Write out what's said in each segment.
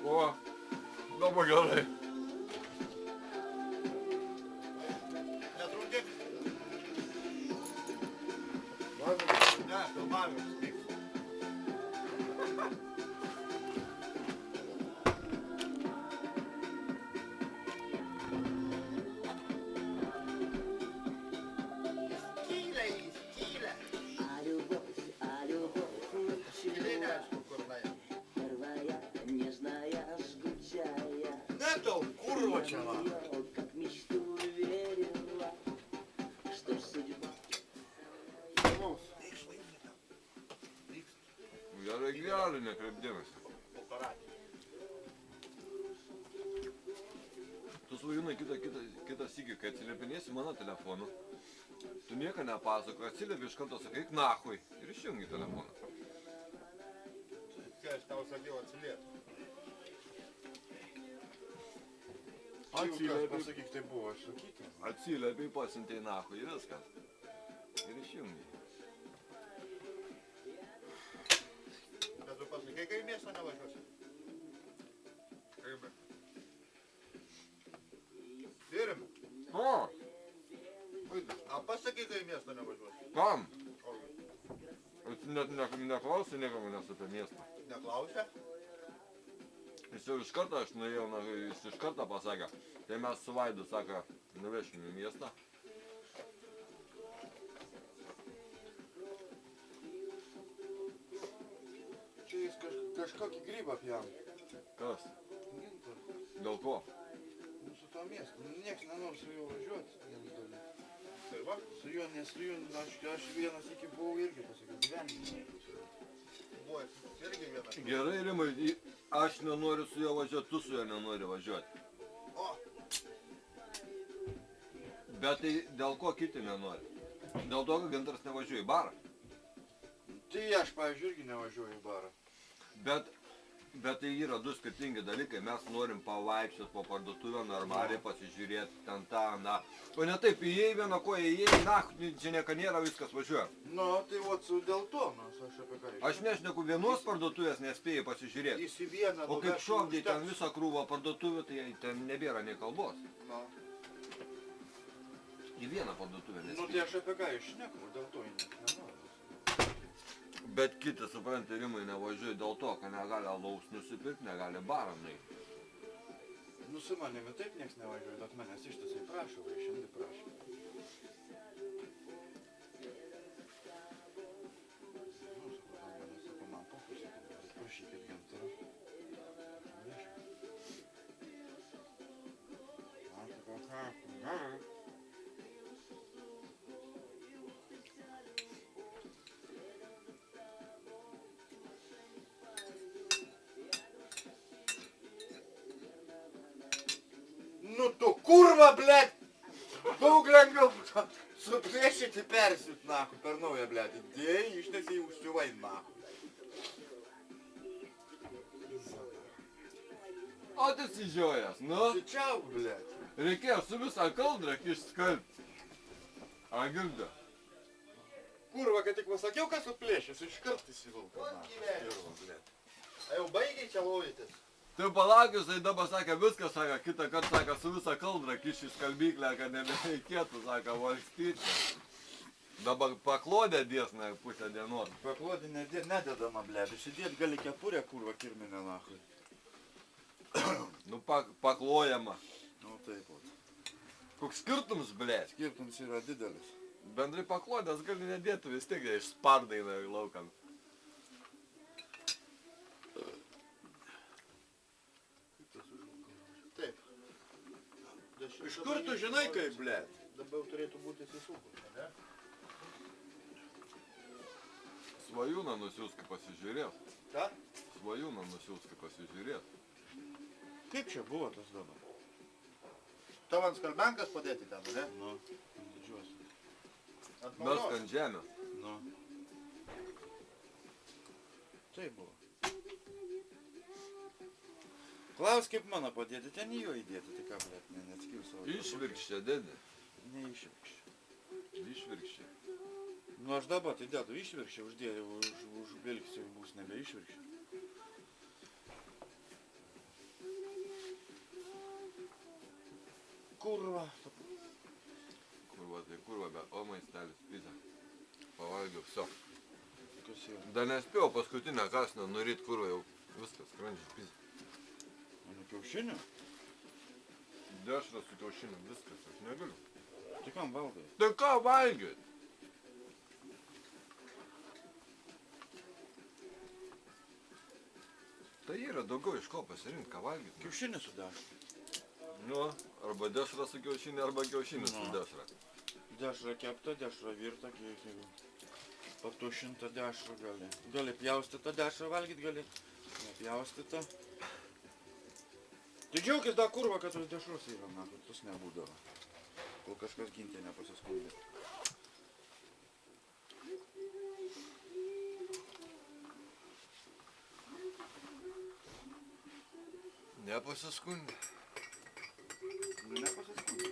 O, dabar gerai. Netrukdyk. Ne, filmavimas vyks. Skylę. Skylė neaišku, kur nuėjo. Ne tau, kurva čia man. Gerai, gerai, nekreip dėmesio. Tu svajūnai kitą sykį, kai atsiliepinėsi mano telefonu, tu nieko nepasakoji, atsiliepi iš karto sakai, nahui, ir išjungi telefoną. Kai aš tau sakiau atsiliepti. Pasakyk, tai buvo sakyti. Atsiliepi, pasiuntei nahui ir viskas. Ir išjungi. Bet tu pasakai, kai į miestą nevažiuosi. Kaip? Tyrim. O! A pasakai, kai į miestą nevažiuosi. Kam? Net neklausai nieko manęs apie miestą. Neklausia? Jis jau iš karto, aš nuėjau, jis iš karto pasakė, tai mes su Vaidu, sako, nuvešim į miestą. Čia jis kažkokį grybą pjauna. Kas? Gintas. Dėl ko? Su to miestu. Niekas nenori su juo važiuoti. Tai va? Su juo, nes su juo, aš vienas iki buvau irgi pasakiau, gyvenimą. Buvo irgi vienas. Gerai, Rimai, aš nenoriu su juo važiuoti, tu su juo nenori važiuoti. O, Bet tai dėl ko kiti nenori? Dėl to, kad Gintaras nevažiuoja į barą. Tai aš, pavyzdžiui, irgi nevažiuoju į barą. Bet tai yra du skirtingi dalykai. Mes norim pavaikščioti po parduotuvę, normaliai pasižiūrėti ten tą, na. O ne taip, įėjai vieną koją, įėjai, na, čia nieko nėra, viskas važiuoja. Nu, tai vat dėl to, nors aš apie ką. Aš nešneku vienos parduotuvės, nespėjai pasižiūrėti. Jis į vieną. O kaip šokdai ten visą krūvą parduotuvių, tai ten nebėra nei kalbos. Nu. Į vieną parduotuvę Nu, tai nespėjai. aš apie ką išneku, dėl to jį nenoriu. Bet kiti, supranti, Rimai nevažiuoja dėl to, kad negali alaus nusipirkti, negali barą nueiti. Nu, su manimi taip nieks nevažiuoja, bet manęs ištisai prašo, vai šiandien prašo. Nu, sakau, gal manęs, sakau, man papusėkit, bet prašykit Gintarą. Nešiu. Man sakau, ką? Gerai. Nu tu kurva, blėt! Daug lengviau suplėšyti persiūt, nahu, per naują, blėt. Dėjai, išnesiai užsiuvai, nahu. O tu sižiojęs, nu? Sičiauk, blėt. Reikėjo su visą kaldrą išskalbti. A, girda. Kurva, kad tik pasakiau, kas suplėšęs, iškart įsivilko, nahu. gyvenimas. Blėt. A jau baigiai čia lauvytis. Tai palaukius, tai dabar sakė viskas, sakė, kitą kartą sakė, su visą kaldrą kiši skalbyklę, kad nebereikėtų, sakė, valstyti. Dabar paklodė dėsna pusę dienos. Paklodį nededama, blėt. Įsidėt gali kepurę, kurva, kirminę, nahu. Nu, paklojama. Nu, taip, vat. Koks skirtums, blėt? Skirtums yra didelis. Bendrai paklodės gali nedėti, vis tiek išspardai laukant. Taip. Iš kur tu žinai, kaip, blėt? Dabar turėtų būti įsisukus, ne? Svajūną nusiųsk pasižiūrėt. Ką? Svajūną nusiųsk pasižiūrėt. Kaip čia buvo tas dabar? Tau ant skalbenkas padėti ten, ne? Nu, didžiuosi. Ant Mes mauros. ant žemės. Nu. Tai buvo. Klaus, kaip mano padėti, ten į jo įdėti, tai ką, blėt, neatskiriu savo. Išvirkščia, dėdė. Neišvirkščia. Išvirkščia. Nu, aš dabar tai dedu išvirkščia, uždėjau, užvilksiu, bus nebe išvirkščia. kurva. Kurva tai kurva, bet o maistelis pizza. Pavalgiau, viso. Kas yra? Dar nespėjau paskutinę kasną nuryt kurva jau viskas, skrandžiai pizza. Nu, kiaušinių? Dešras su kiaušiniu, viskas, aš negaliu. Tai kam valgai? Tai ką valgyt? Tai yra daugiau iš ko pasirinkti, ką valgyt. Kiaušinį su dešra. Nu, arba dešra su kiaušiniu, arba kiaušinis su Nu. dešra. Dešra kepta, dešra virta, patušinta dešra gali. Gali pjaustytą dešrą valgyt, gali nepjaustytą. Tai džiaugis da kurva, kad tos dešros yra, na, tas nebūdavo. Kol kažkas gintė nepasiskundė. Nepasiskundė. Nu, nepasiskundė.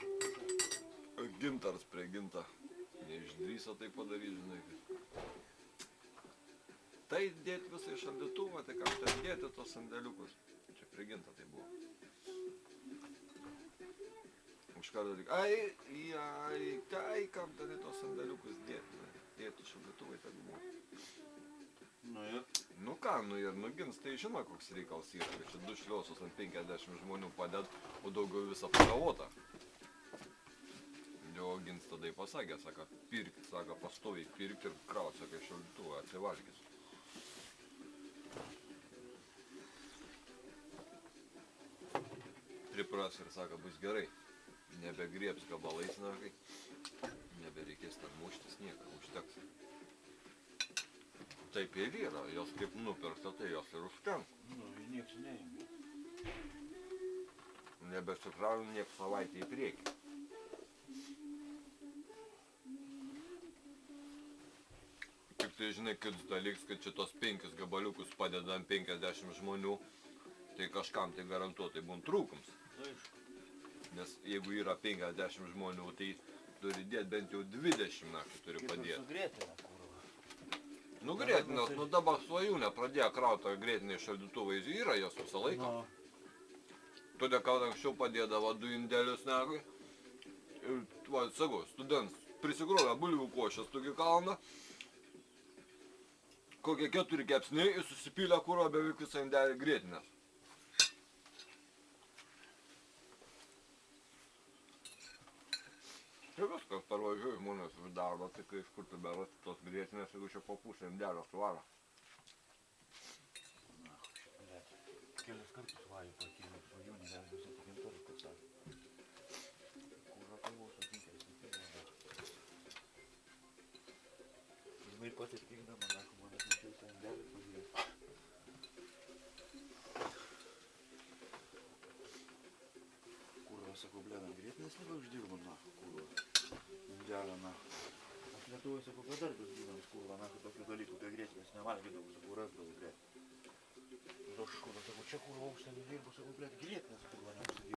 Gintaras prie ginta. Neišdrįso tai padaryti, žinai. Tai dėti visą į šaldytuvą, tai kam ten dėti tos sandėliukus. Čia prie ginta tai buvo. Už karto tik, ai, kam ten į tos sandėliukus dėti. Dėti šaldytuvai ten buvo. Nu ir? Nu ką, nu ir nugins, tai žino, koks reikals yra. Kad čia 2 šliausus ant 50 žmonių padėt, o daugiau visą pagavotą. Jo gins tada pasakė, sako, pirk, sako, pastoviai pirk ir kraut, sako, iš šaldytuvą atsivalgys. Pripras ir sako, bus gerai. Nebegriebs gabalais narkai. Nebereikės ten muštis nieką, užteks. Taip ir yra, jos kaip nupirkta, tai jos ir užtenka. Nu, jie nieks neėmė. Nebesikrauna niek savaitę į priekį. Tik tai žinai, kitas dalykas, kad šitos 5 gabaliukus padeda ant 50 žmonių, tai kažkam tai garantuotai būn trūkums. Aišku. Nes jeigu yra 50 žmonių, tai turi dėti bent jau 20 naktį turi padėti. Sugretina, kurva. Nu grėtinas, nu dabar svajūnė pradėjo krautą grėtiniai šaldytuvai, yra jos visą laiką. Todėl, kad anksčiau padėdavo 2 indelius negui. Ir, va, sakau, students prisikrovė bulvių košės tokį kalną. Kokie 4 kepsniai ir susipylė kurą beveik visą indelį grėtinės. Tai viskas, parvažiuoju žmonės iš darbo, tai kai iš kur tu berasi tos grėtinės, jeigu čia po pusę indelio svaro. Kelias kartus vajų pakėlė, svajūnį gali visą tik intorius, kad sakė. Kurva kalvos atinkai, nepilė. Žinai, pats ir pykdama, nako, man atnešiau tą indelį pažiūrėti. Kurva, sakau, blėdam, grėtinės nebeuždirbu, nako, kurva. Indelio, nako. Aš Lietuvoj, sakau, bedarbis būdams, kurva, nako, tokių dalykų, kai grėtinės nevalgydavau, sakau, rasdavau, blėt. Aš kurva, sakau, čia kurva užsienį dirbu, sakau, blėt, grėtinės, kurva,